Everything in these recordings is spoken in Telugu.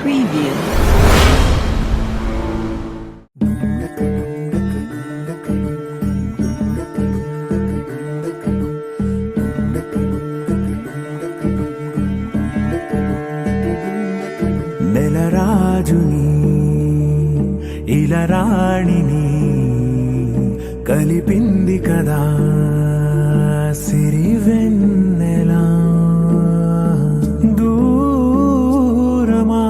Preview. నెలరాజుని ఇలరాణిని కలిపింది కదా సిరివెన్నెలా. దూరమా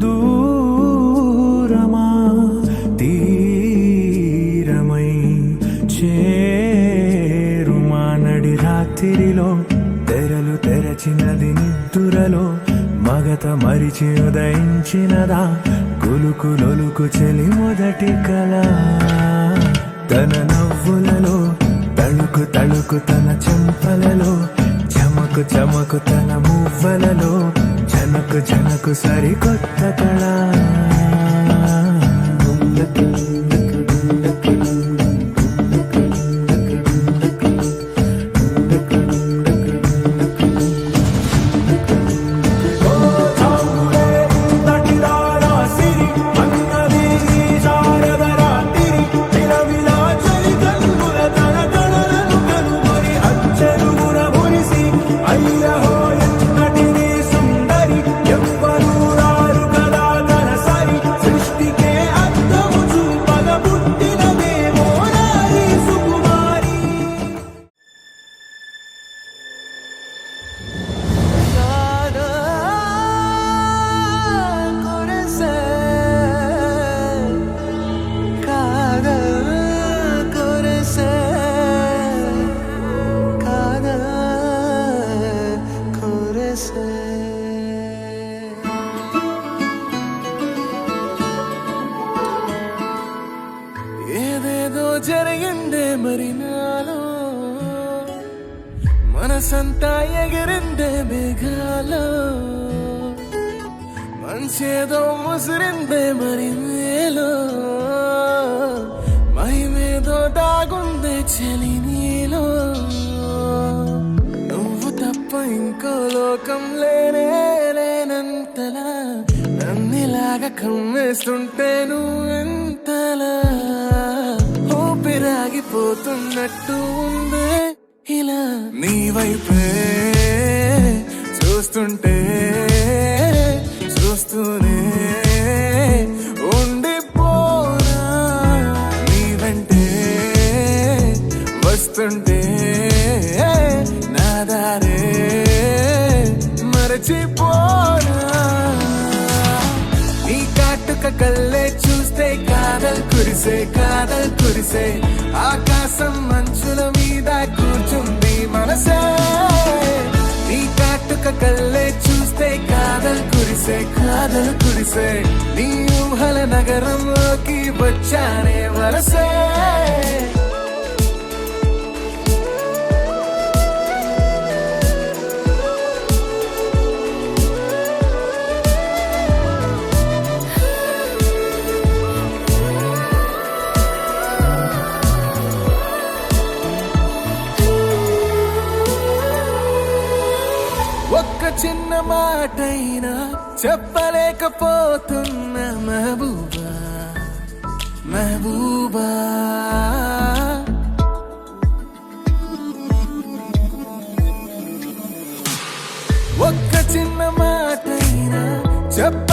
దూరమా తీరమై చేరుమా నడి రాత్రిలో తెరలు తెరచినది నిద్దురలో మగత మరిచి ఉదయించినదా కులుకు లొలుకు చెలి మొదటి కళ. తన నవ్వులలో తళుకు తళుకు తన చెంపలలో చమకు చమకు తన మువ్వలలో జనకు జనకు సరికొత్త కళ. ఏదేదో జరిగిందే మరి నాలో మనసంతా ఎగిరిందే మేఘాలో మంచేదో ముసిరిందే మరి మేలో మహిమేదో దాగుందే చెలి నీలో. నువ్వు తప్ప ఇంకో లోకం లేనే లేనంతలా నన్నిలాగా కమ్మేస్తుంటే నువ్వెంతలా ఊపిరాగిపోతున్నట్టు ఉందే ఇలా నీ వైపే చూస్తుంటే చూస్తూనే ఉండిపోనా నీ వెంటే వస్తుంటే నా దారే మరచిపోనా. నీ కాటుక కళ్ళే చూస్తే కాదల్ కురిసే ఆకాశం మంచుల మీద కూర్చుంది మనసే. నీ కాటుక కళ్ళే చూస్తే కాదల్ కురిసే నీ ఊహల నగరంలోకి వచ్చానే వరసే. ఒక్క చిన్న మాటైనా చెప్పలేకపోతున్నా మహబూబా మహబూబా. ఒక్క చిన్న మాటైనా చెప్ప